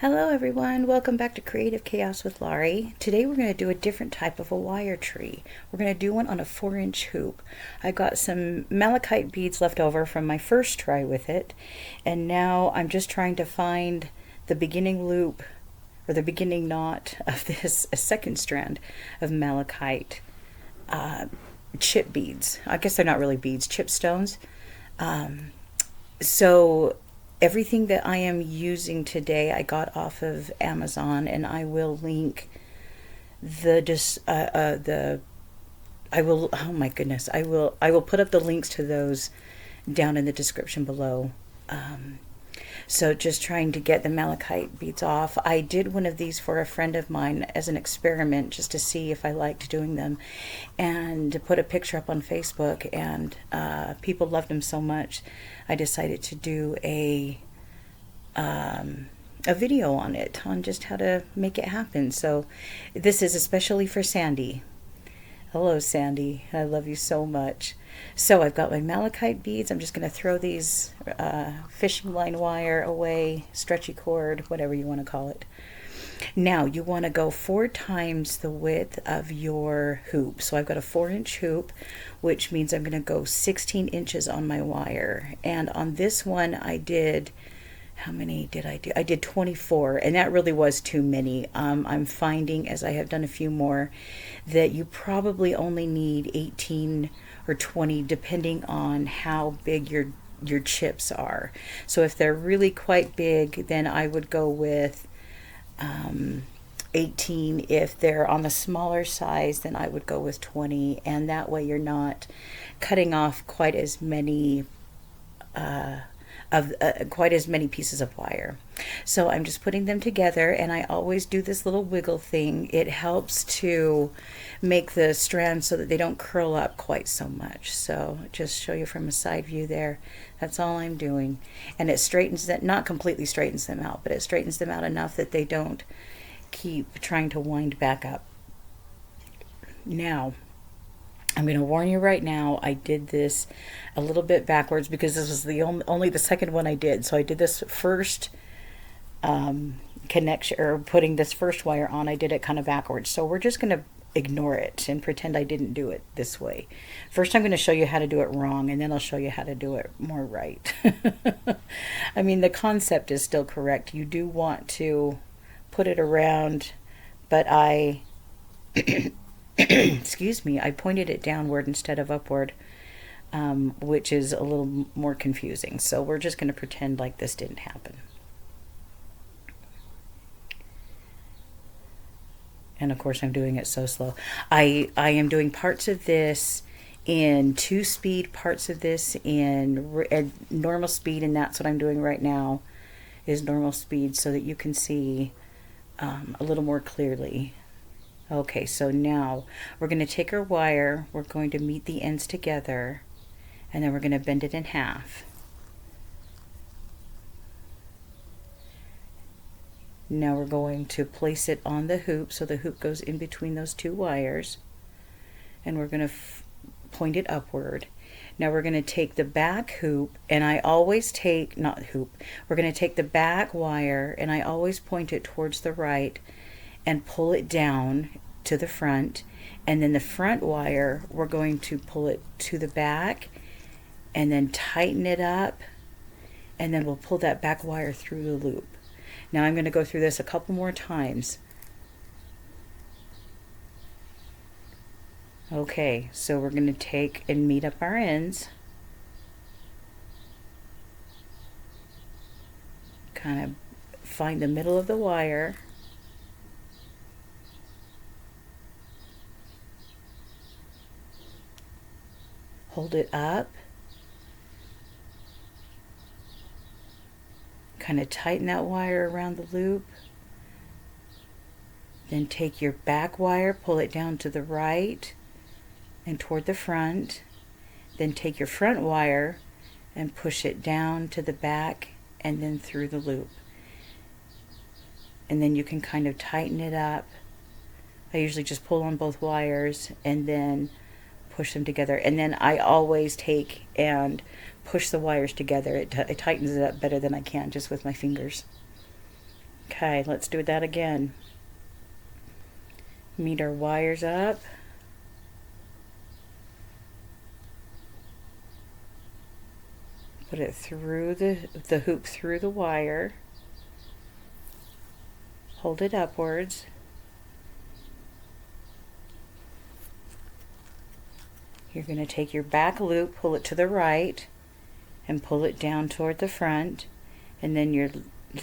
Hello everyone, welcome back to Creative Chaos with Laurie. Today we're going to do a different type of a wire tree. We're going to do one on a 4-inch hoop. I got some malachite beads left over from my first try with it, and now I'm just trying to find the beginning loop or the beginning knot of this a second strand of malachite chip beads. I guess they're not really beads, chip stones. So everything that I am using today I got off of Amazon, and I will link the I will, oh my goodness, I will put up the links to those down in the description below. So just trying to get the malachite beads off. I did one of these for a friend of mine as an experiment just to see if I liked doing them, and to put a picture up on Facebook, and people loved them so much I decided to do a video on it, on just how to make it happen. So this is especially for Sandy. Hello, Sandy. I love you so much. So I've got my malachite beads. I'm just going to throw these fishing line wire away, stretchy cord, whatever you want to call it. Now you want to go 4 times the width of your hoop. So I've got a 4-inch hoop, which means I'm going to go 16 inches on my wire. And on this one I did, how many did I do? I did 24, and that really was too many. I'm finding, as I have done a few more, that you probably only need 18 or 20 depending on how big your chips are. So if they're really quite big, then I would go with 18. If they're on the smaller size, then I would go with 20, and that way you're not cutting off quite as many quite as many pieces of wire. So I'm just putting them together, and I always do this little wiggle thing. It helps to make the strands so that they don't curl up quite so much. So just show you from a side view there. That's all I'm doing. And it straightens that, not completely straightens them out, but it straightens them out enough that they don't keep trying to wind back up. Now, I'm going to warn you right now, I did this a little bit backwards because this was the only the second one I did. So I did this first connection, or putting this first wire on, I did it kind of backwards. So we're just going to ignore it and pretend I didn't do it this way. First I'm going to show you how to do it wrong, and then I'll show you how to do it more right. I mean, the concept is still correct. You do want to put it around, but I excuse me, I pointed it downward instead of upward, which is a little more confusing. So we're just going to pretend like this didn't happen. And of course I'm doing it so slow. I am doing parts of this in 2-speed, parts of this in normal speed, and that's what I'm doing right now, is normal speed, so that you can see a little more clearly. Okay, so now we're going to take our wire, we're going to meet the ends together, and then we're going to bend it in half. Now we're going to place it on the hoop, so the hoop goes in between those 2 wires, and we're going to point it upward. Now we're going to take the back hoop, and I always take, not hoop, we're going to take the back wire, and I always point it towards the right and pull it down to the front, and then the front wire we're going to pull it to the back and then tighten it up, and then we'll pull that back wire through the loop. Now I'm going to go through this a couple more times. Okay, so we're going to take and meet up our ends, kind of find the middle of the wire, hold it up, kind of tighten that wire around the loop, then take your back wire, pull it down to the right and toward the front, then take your front wire and push it down to the back and then through the loop. And then you can kind of tighten it up. I usually just pull on both wires and then push them together, and then I always take and push the wires together. It tightens it up better than I can just with my fingers. Okay, let's do that again. Meet our wires up. Put it through the hoop through the wire. Hold it upwards. You're going to take your back loop, pull it to the right, and pull it down toward the front. And then your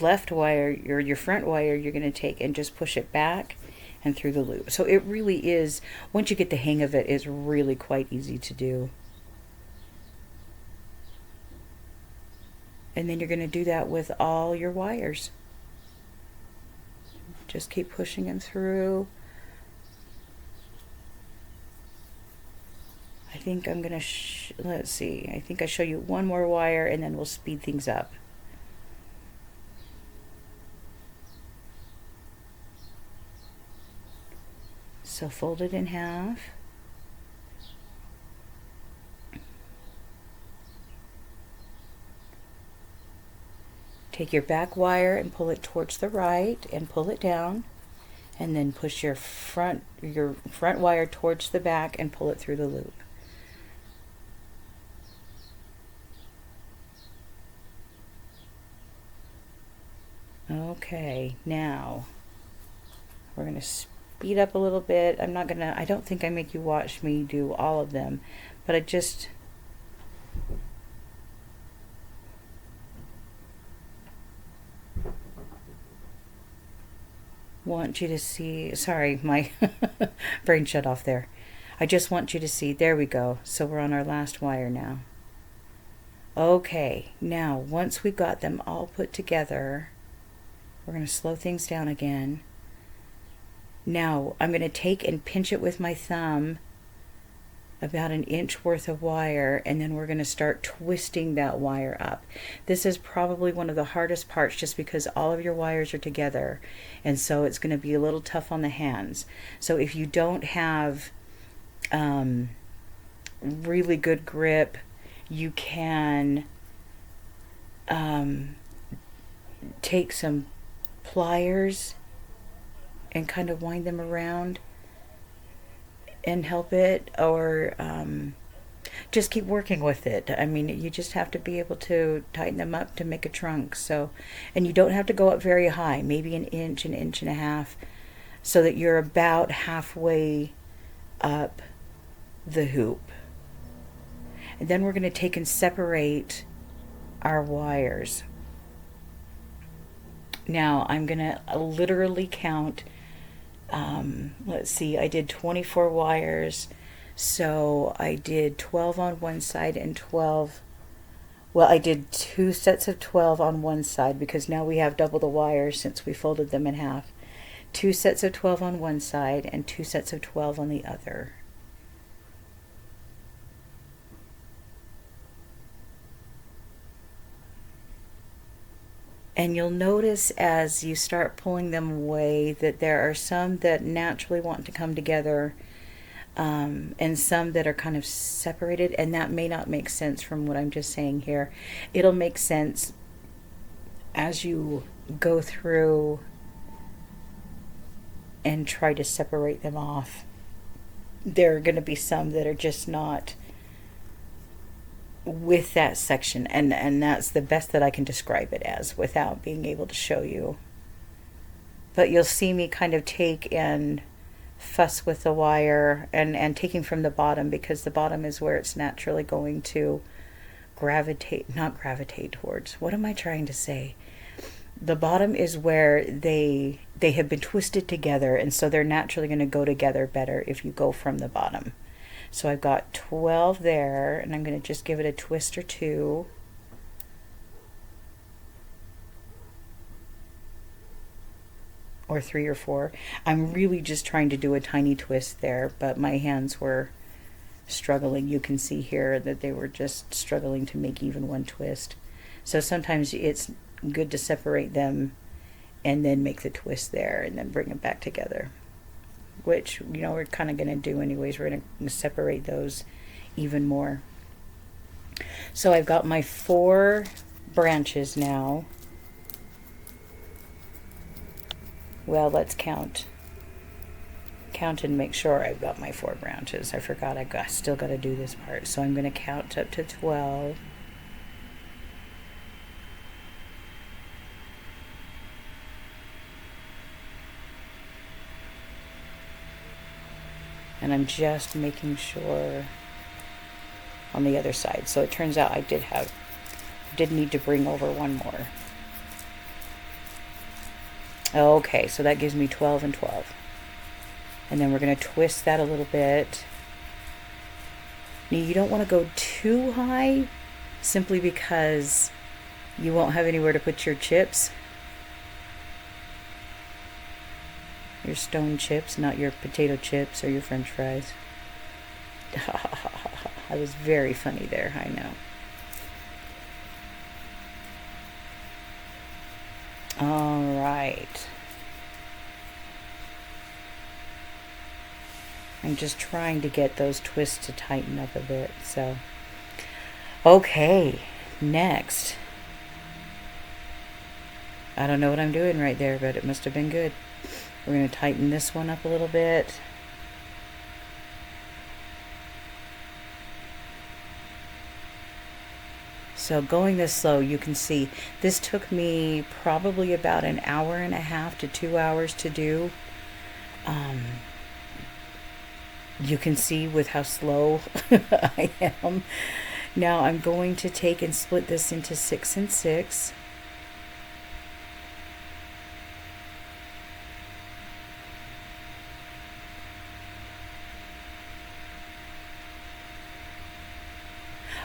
left wire, your front wire, you're going to take and just push it back and through the loop. So it really is, once you get the hang of it, it's really quite easy to do. And then you're going to do that with all your wires. Just keep pushing them through. I think I'm going to, let's see, I think I show you one more wire and then we'll speed things up. So fold it in half. Take your back wire and pull it towards the right and pull it down, and then push your front wire towards the back and pull it through the loop. Okay, now we're going to speed up a little bit. I don't think I make you watch me do all of them, but I just want you to see, sorry, my brain shut off there. I just want you to see, there we go. So we're on our last wire now. Okay, now once we've got them all put together, we're going to slow things down again. Now I'm going to take and pinch it with my thumb, about an inch worth of wire, and then we're going to start twisting that wire up. This is probably one of the hardest parts just because all of your wires are together, and so it's going to be a little tough on the hands. So if you don't have really good grip, you can take some pliers and kind of wind them around and help it, or just keep working with it. I mean, you just have to be able to tighten them up to make a trunk. So, and you don't have to go up very high, maybe an inch and a half, so that you're about halfway up the hoop. And then we're going to take and separate our wires. Now I'm going to literally count, let's see, I did 24 wires, so I did 12 on one side and 12, well, I did 2 sets of 12 on one side because now we have double the wires since we folded them in half. 2 sets of 12 on one side and 2 sets of 12 on the other. And you'll notice as you start pulling them away that there are some that naturally want to come together, and some that are kind of separated, and that may not make sense from what I'm just saying here. It'll make sense as you go through and try to separate them off. There are going to be some that are just not with that section, and that's the best that I can describe it as without being able to show you. But you'll see me kind of take and fuss with the wire and taking from the bottom, because the bottom is where it's naturally going to not gravitate towards. What am I trying to say? The bottom is where they have been twisted together, and so they're naturally going to go together better if you go from the bottom. So I've got 12 there, and I'm going to just give it a twist or two. Or 3 or 4. I'm really just trying to do a tiny twist there, but my hands were struggling. You can see here that they were just struggling to make even one twist. So sometimes it's good to separate them and then make the twist there and then bring them back together, which, you know, we're kind of going to do anyways. We're going to separate those even more. So I've got my 4 branches now. Well, let's count and make sure I've got my 4 branches. I forgot still got to do this part. So I'm going to count up to 12. And I'm just making sure on the other side. So it turns out I did need to bring over one more. Okay, so that gives me 12 and 12. And then we're going to twist that a little bit. Now you don't want to go too high, simply because you won't have anywhere to put your chips. Your stone chips, not your potato chips or your french fries. That was very funny there, I know. All right. I'm just trying to get those twists to tighten up a bit. So, okay, next. I don't know what I'm doing right there, but it must have been good. We're going to tighten this one up a little bit. So going this slow, you can see this took me probably about an hour and a half to 2 hours to do. You can see with how slow I am. Now I'm going to take and split this into 6 and 6.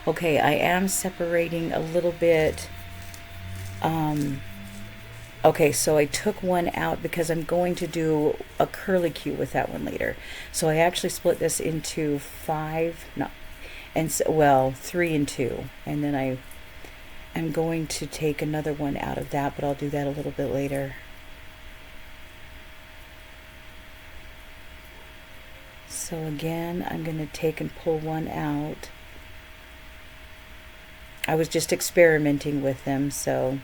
Okay, I am separating a little bit. Okay, so I took one out because I'm going to do a curlicue with that one later. So I actually split this into 5, no, and so, well, 3 and 2. And then I'm going to take another one out of that, but I'll do that a little bit later. So again, I'm going to take and pull one out. I was just experimenting with them, so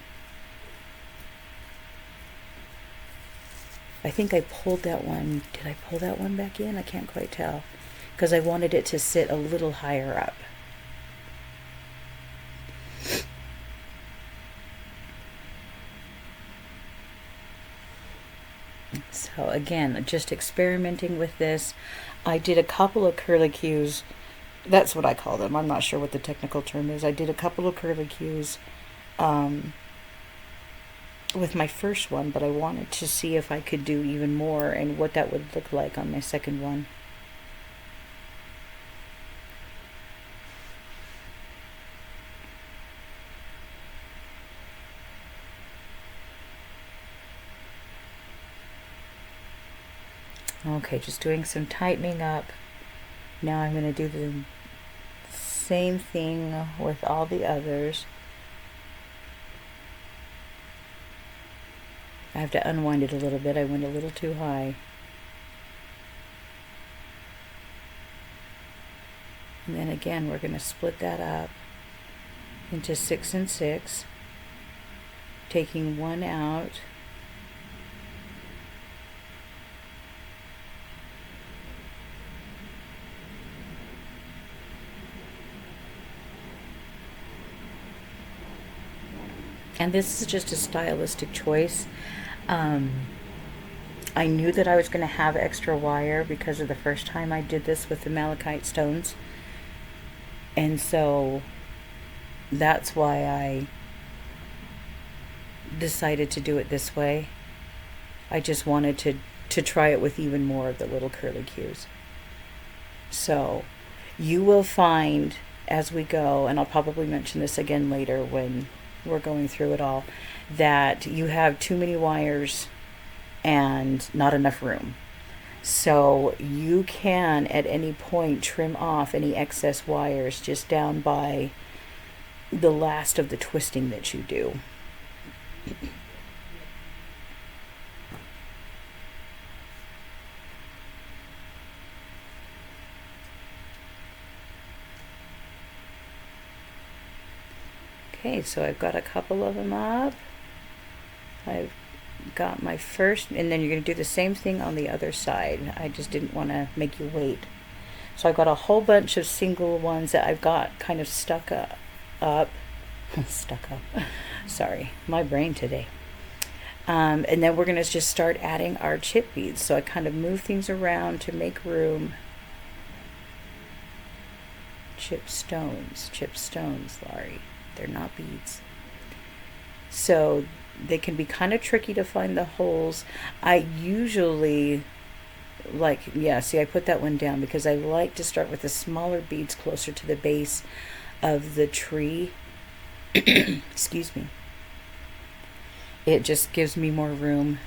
I think I pulled that one. Did I pull that one back in? I can't quite tell, because I wanted it to sit a little higher up. So again, just experimenting with this. I did a couple of curlicues. That's what I call them. I'm not sure what the technical term is. I did a couple of curlicues with my first one, but I wanted to see if I could do even more and what that would look like on my second one. Okay, just doing some tightening up. Now I'm going to do the same thing with all the others. I have to unwind it a little bit. I went a little too high. And then again, we're going to split that up into 6 and 6, taking one out. And this is just a stylistic choice. I knew that I was going to have extra wire because of the first time I did this with the malachite stones. And so that's why I decided to do it this way. I just wanted to try it with even more of the little curlicues. So you will find as we go, and I'll probably mention this again later when we're going through it all, that you have too many wires and not enough room. So you can at any point trim off any excess wires just down by the last of the twisting that you do. Okay, so I've got a couple of them up. I've got my first, and then you're going to do the same thing on the other side. I just didn't want to make you wait. So I've got a whole bunch of single ones that I've got kind of stuck up. Stuck up. Sorry, my brain today. And then we're going to just start adding our chip beads. So I kind of move things around to make room. Chip stones, Laurie. They're not beads. So they can be kind of tricky to find the holes. I usually see, I put that one down because I like to start with the smaller beads closer to the base of the tree. Excuse me. It just gives me more room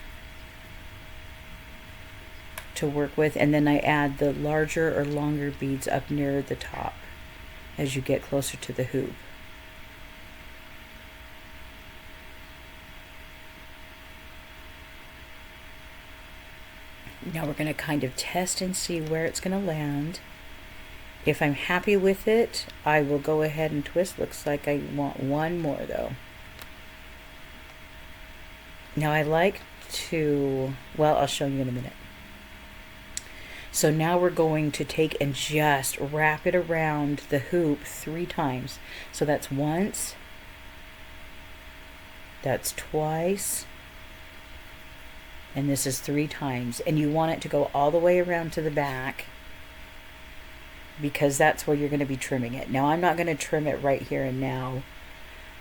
to work with, and then I add the larger or longer beads up near the top as you get closer to the hoop. Now we're going to kind of test and see where it's going to land. If I'm happy with it, I will go ahead and twist. Looks like I want one more though. Now I like to, well, I'll show you in a minute. So now we're going to take and just wrap it around the hoop 3 times. So that's once, that's twice, and this is 3 times. And you want it to go all the way around to the back because that's where you're going to be trimming it. Now I'm not going to trim it right here and now.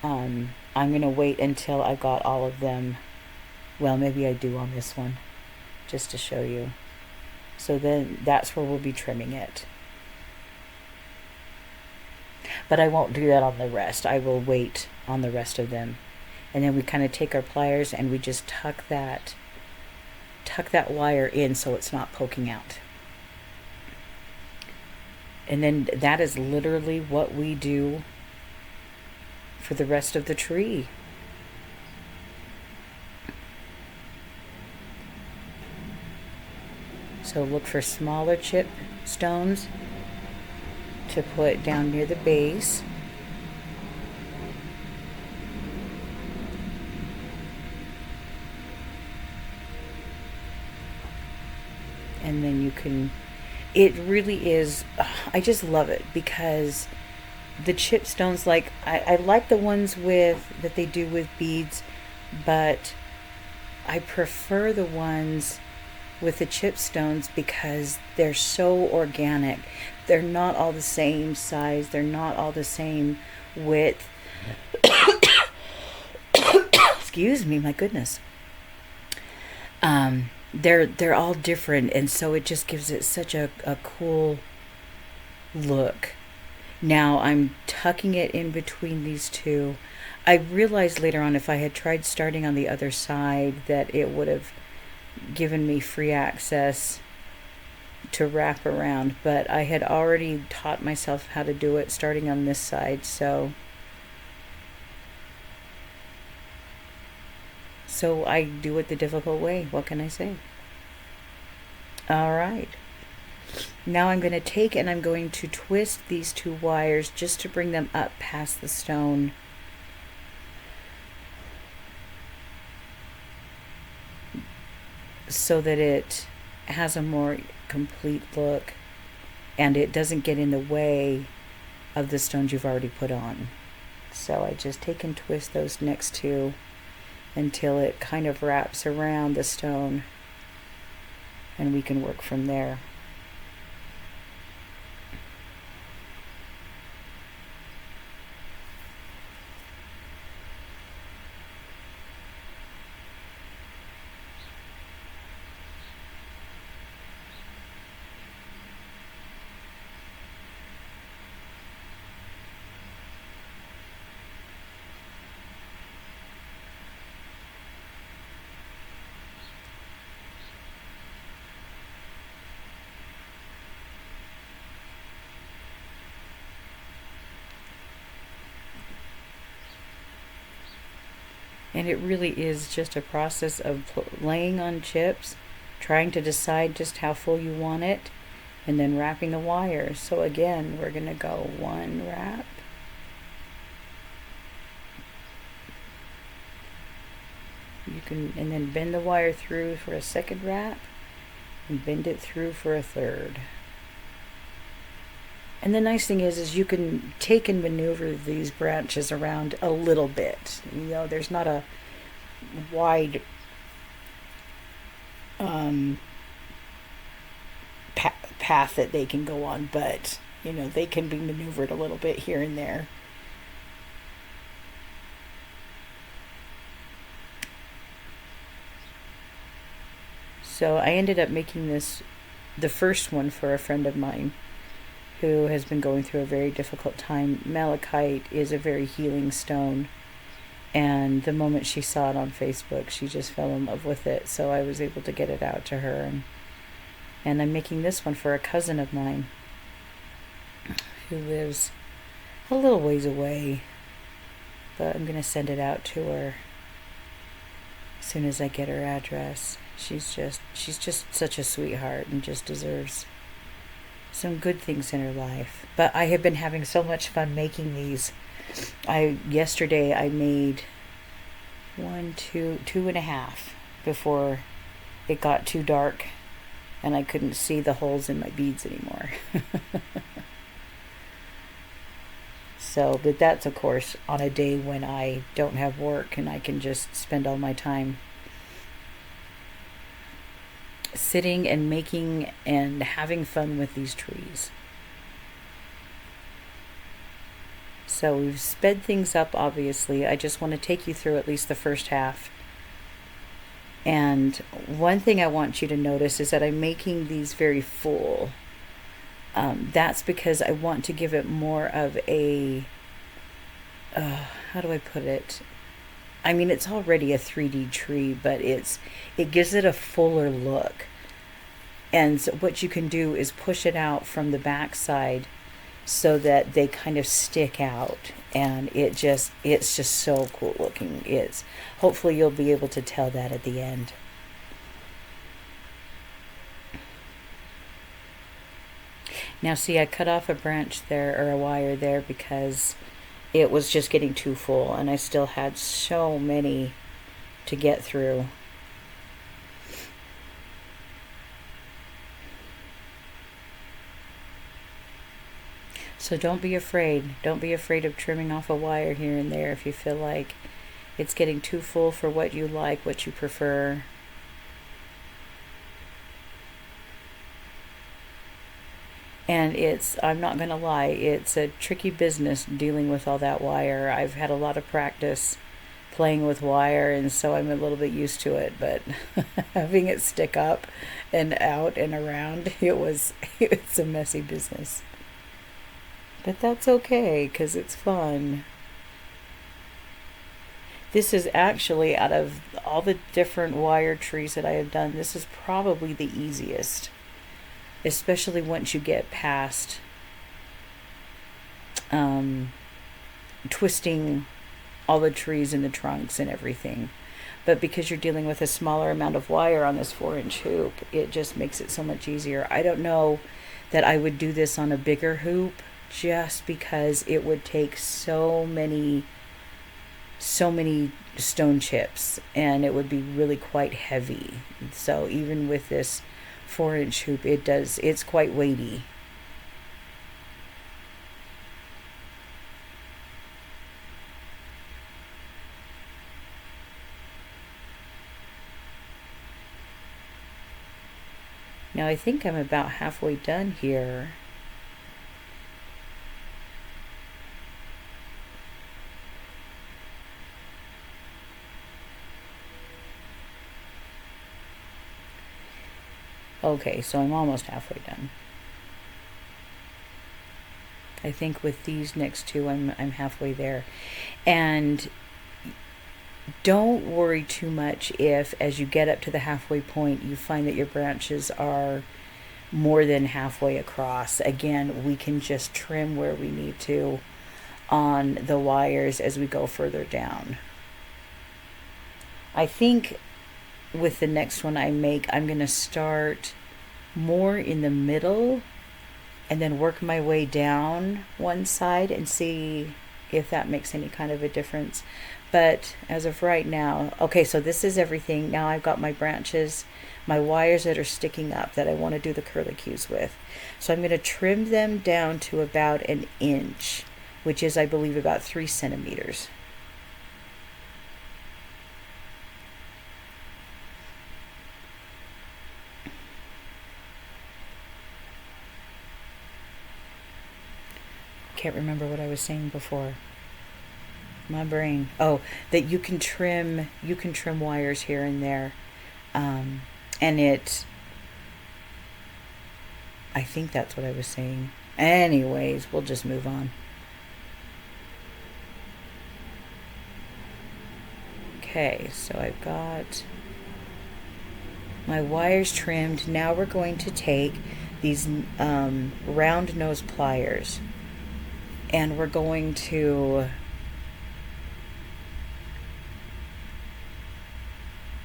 I'm going to wait until I've got all of them. Well, maybe I do on this one, just to show you. So then that's where we'll be trimming it. But I won't do that on the rest. I will wait on the rest of them. And then we kind of take our pliers and we just tuck that wire in so it's not poking out. And then that is literally what we do for the rest of the tree. So look for smaller chip stones to put down near the base. And then you can, it really is, I just love it because the chip stones, like I like the ones that they do with beads, but I prefer the ones with the chip stones because they're so organic. They're not all the same size. They're not all the same width. Excuse me, my goodness. They're all different, and so it just gives it such a cool look. Now I'm tucking it in between these two. I realized later on if I had tried starting on the other side that it would have given me free access to wrap around, but I had already taught myself how to do it starting on this side, so I do it the difficult way. What can I say? All right. Now I'm going to take and I'm going to twist these 2 wires just to bring them up past the stone. So that it has a more complete look and it doesn't get in the way of the stones you've already put on. So I just take and twist those next 2 until it kind of wraps around the stone and we can work from there. And it really is just a process of laying on chips, trying to decide just how full you want it, and then wrapping the wires. So again, we're going to go 1 wrap, You can, and then bend the wire through for a second wrap and bend it through for a third. And the nice thing is you can take and maneuver these branches around a little bit. There's not a wide path that they can go on, but they can be maneuvered a little bit here and there. So I ended up making this the first one for a friend of mine who has been going through a very difficult time. Malachite is a very healing stone, and the moment she saw it on Facebook, she just fell in love with it. So I was able to get it out to her, and I'm making this one for a cousin of mine who lives a little ways away, but I'm going to send it out to her as soon as I get her address. She's just such a sweetheart and just deserves some good things in her life. But I have been having so much fun making these. Yesterday I made two and a half before it got too dark and I couldn't see the holes in my beads anymore. So, but that's of course on a day when I don't have work and I can just spend all my time sitting and making and having fun with these trees. So we've sped things up, obviously. I just want to take you through at least the first half. And one thing I want you to notice is that I'm making these very full. That's because I want to give it more of a, how do I put it? I mean, it's already a 3D tree, but it gives it a fuller look. And so what you can do is push it out from the back side so that they kind of stick out, and it's just so cool looking. Hopefully you'll be able to tell that at the end. Now see, I cut off a branch there, or a wire there, because it was just getting too full and I still had so many to get through. So don't be afraid. Don't be afraid of trimming off a wire here and there if you feel like it's getting too full for what you like, what you prefer. And I'm not going to lie, it's a tricky business dealing with all that wire. I've had a lot of practice playing with wire, and so I'm a little bit used to it, but having it stick up and out and around, it's a messy business. But that's okay, because it's fun. This is actually, out of all the different wire trees that I have done, this is probably the easiest. Especially once you get past twisting all the trees and the trunks and everything. But because you're dealing with a smaller amount of wire on this 4-inch hoop, it just makes it so much easier. I don't know that I would do this on a bigger hoop, just because it would take so many stone chips, and it would be really quite heavy. So even with this 4-inch hoop, it's quite weighty. Now I think I'm about halfway done here. Okay, so I'm almost halfway done. I think with these next two, I'm halfway there. And don't worry too much if, as you get up to the halfway point, you find that your branches are more than halfway across. Again, we can just trim where we need to on the wires as we go further down. I think with the next one I'm going to start more in the middle and then work my way down one side and see if that makes any kind of a difference. But as of right now, okay, so this is everything. Now I've got my branches, my wires that are sticking up that I want to do the curlicues with. So I'm going to trim them down to about an inch, which is, I believe, about 3 centimeters. Can't remember what I was saying before. My brain. Oh, that you can trim wires here and there. Um, and I think that's what I was saying. Anyways, we'll just move on. Okay, so I've got my wires trimmed. Now we're going to take these round nose pliers, and we're going to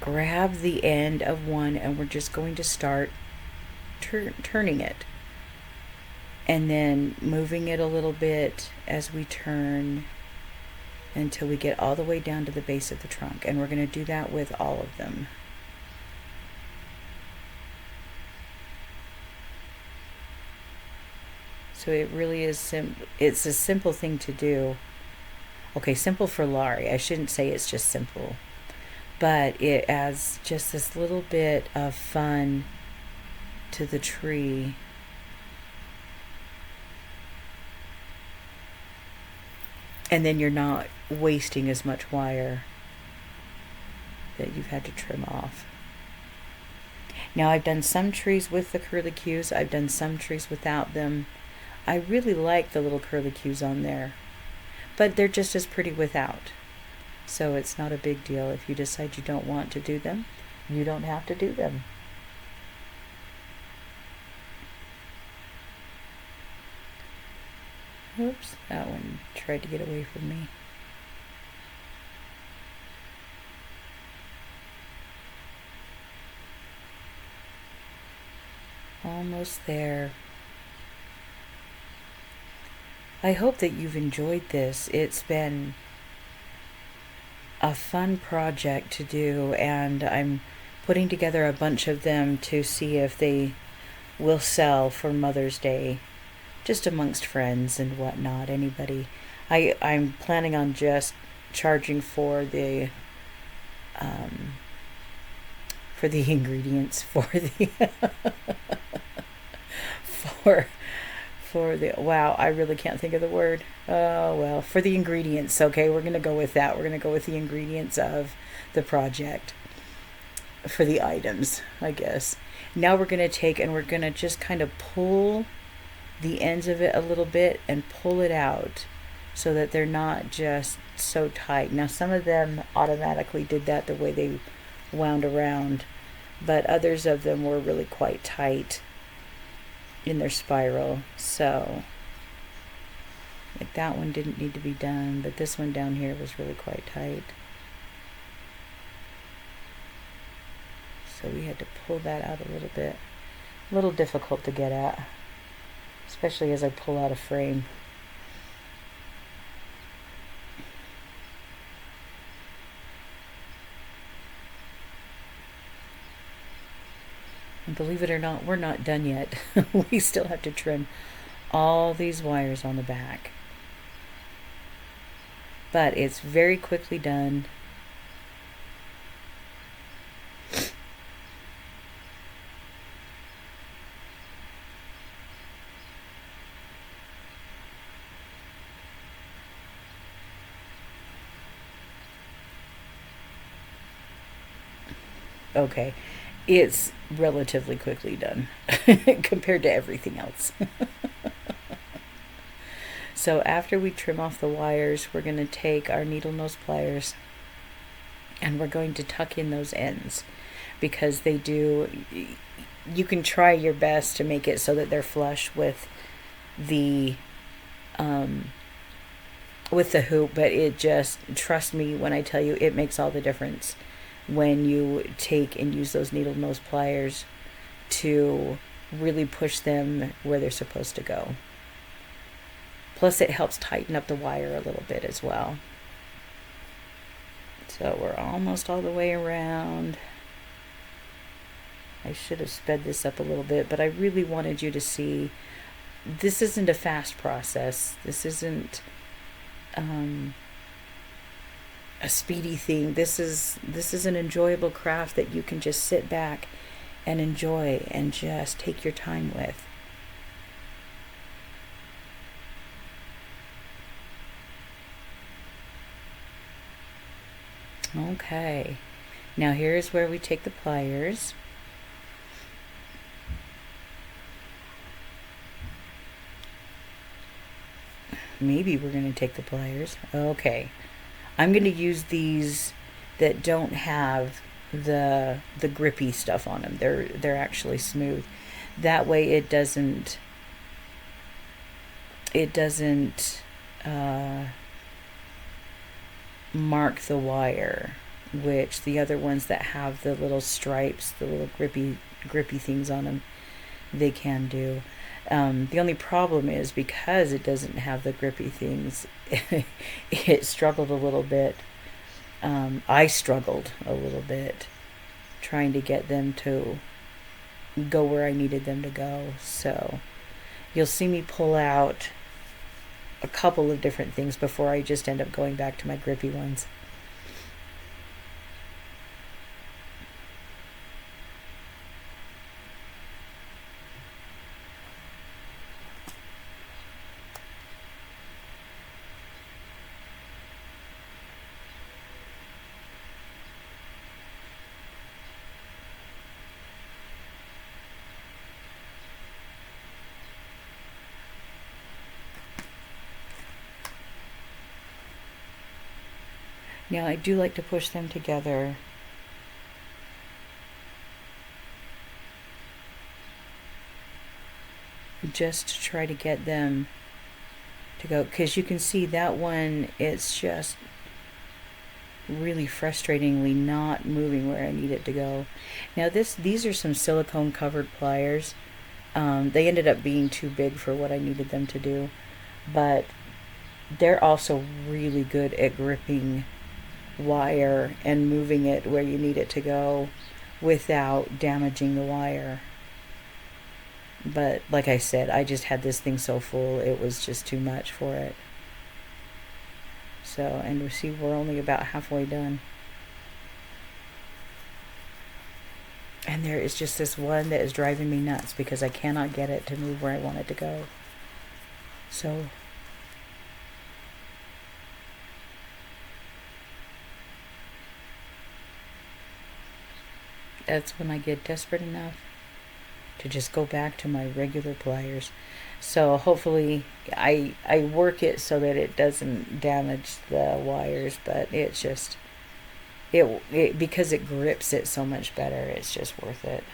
grab the end of one, and we're just going to start turning it, and then moving it a little bit as we turn until we get all the way down to the base of the trunk. And we're going to do that with all of them. So it really is it's a simple thing to do. Okay, simple for Laurie. I shouldn't say it's just simple, but it adds just this little bit of fun to the tree. And then you're not wasting as much wire that you've had to trim off. Now I've done some trees with the curlicues. I've done some trees without them. I really like the little curlicues on there, but they're just as pretty without. So it's not a big deal. If you decide you don't want to do them, you don't have to do them. Oops, that one tried to get away from me. Almost there. I hope that you've enjoyed this. It's been a fun project to do, and I'm putting together a bunch of them to see if they will sell for Mother's Day, just amongst friends and whatnot. Anybody. I'm planning on just charging for the ingredients for the for wow, I really can't think of the word. Oh well, for the ingredients. Okay, we're gonna go with that. We're gonna go with the ingredients of the project for the items, I guess. Now we're gonna take and we're gonna just kind of pull the ends of it a little bit and pull it out so that they're not just so tight. Now some of them automatically did that the way they wound around, but others of them were really quite tight in their spiral. So like that one didn't need to be done, but this one down here was really quite tight. So we had to pull that out a little bit. A little difficult to get at, especially as I pull out a frame. And believe it or not, we're not done yet. We still have to trim all these wires on the back. But it's very quickly done. Okay, it's relatively quickly done compared to everything else. So after we trim off the wires, we're going to take our needle nose pliers and we're going to tuck in those ends, because they do, you can try your best to make it so that they're flush the with the hoop, but it just, trust me when I tell you, it makes all the difference when you take and use those needle nose pliers to really push them where they're supposed to go. Plus it helps tighten up the wire a little bit as well. So we're almost all the way around. I should have sped this up a little bit, but I really wanted you to see this isn't a fast process. This isn't a speedy thing. This is an enjoyable craft that you can just sit back and enjoy and just take your time with. Okay, now here's where we take the pliers. Maybe we're going to take the pliers. Okay, I'm going to use these that don't have the grippy stuff on them. They're actually smooth. That way it doesn't mark the wire, which the other ones that have the little stripes, the little grippy things on them, they can do. The only problem is because it doesn't have the grippy things, it struggled a little bit. I struggled a little bit trying to get them to go where I needed them to go. So you'll see me pull out a couple of different things before I just end up going back to my grippy ones. Now I do like to push them together. Just to try to get them to go, because you can see that one, it's just really frustratingly not moving where I need it to go. Now these are some silicone covered pliers. They ended up being too big for what I needed them to do, but they're also really good at gripping wire and moving it where you need it to go without damaging the wire. But like I said, I just had this thing so full, it was just too much for it. So, and we see we're only about halfway done. And there is just this one that is driving me nuts because I cannot get it to move where I want it to go. So that's when I get desperate enough to just go back to my regular pliers. So hopefully I work it so that it doesn't damage the wires, but it's just it because it grips it so much better, it's just worth it.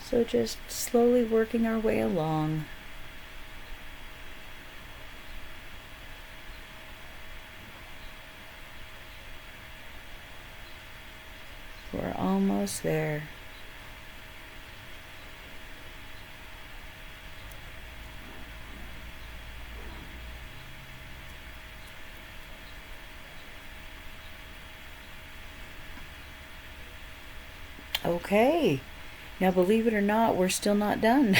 So just slowly working our way along. We're almost there. Okay. Now, believe it or not, we're still not done.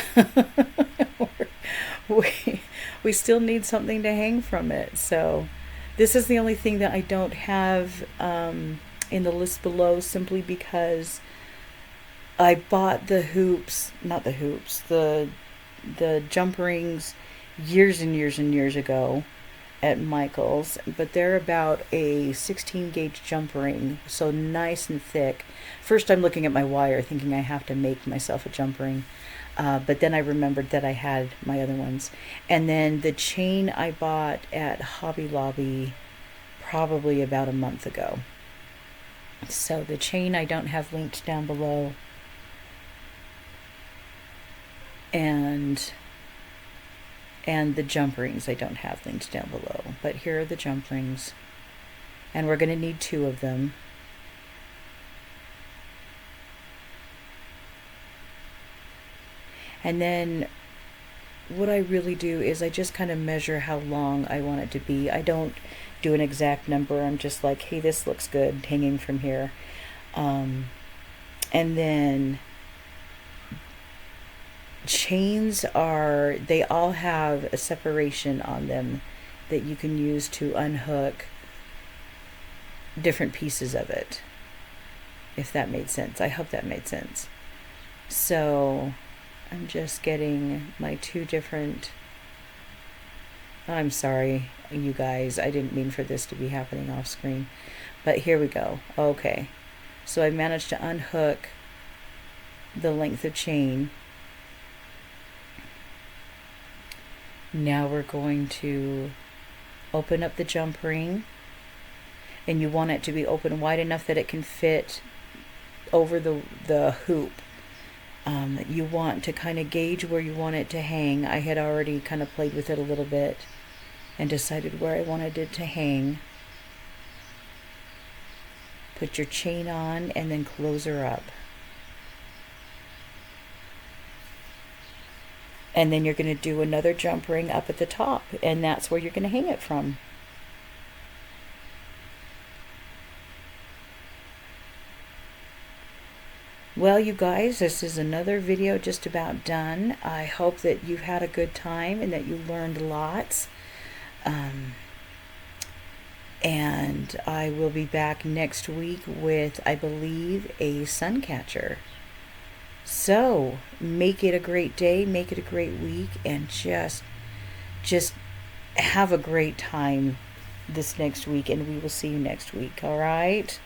we still need something to hang from it. So this is the only thing that I don't have in the list below, simply because I bought the hoops, not the hoops, the jump rings years and years and years ago at Michael's, but they're about a 16 gauge jump ring, so nice and thick. First I'm looking at my wire thinking I have to make myself a jump ring, But then I remembered that I had my other ones. And then the chain I bought at Hobby Lobby probably about a month ago. So the chain I don't have linked down below. And the jump rings I don't have linked down below. But here are the jump rings. And we're going to need 2 of them. And then what I really do is I just kind of measure how long I want it to be. I don't do an exact number. I'm just like, hey, this looks good hanging from here. And then chains they all have a separation on them that you can use to unhook different pieces of it. If that made sense. I hope that made sense. So I'm just getting my 2 different... I'm sorry, you guys. I didn't mean for this to be happening off screen. But here we go. Okay. So I managed to unhook the length of chain. Now we're going to open up the jump ring. And you want it to be open wide enough that it can fit over the hoop. You want to kind of gauge where you want it to hang. I had already kind of played with it a little bit and decided where I wanted it to hang. Put your chain on and then close her up. And then you're going to do another jump ring up at the top, and that's where you're going to hang it from. Well, you guys, this is another video just about done. I hope that you've had a good time and that you learned lots. And I will be back next week with, I believe, a sun catcher. So, make it a great day, make it a great week, and just have a great time this next week, and we will see you next week, all right?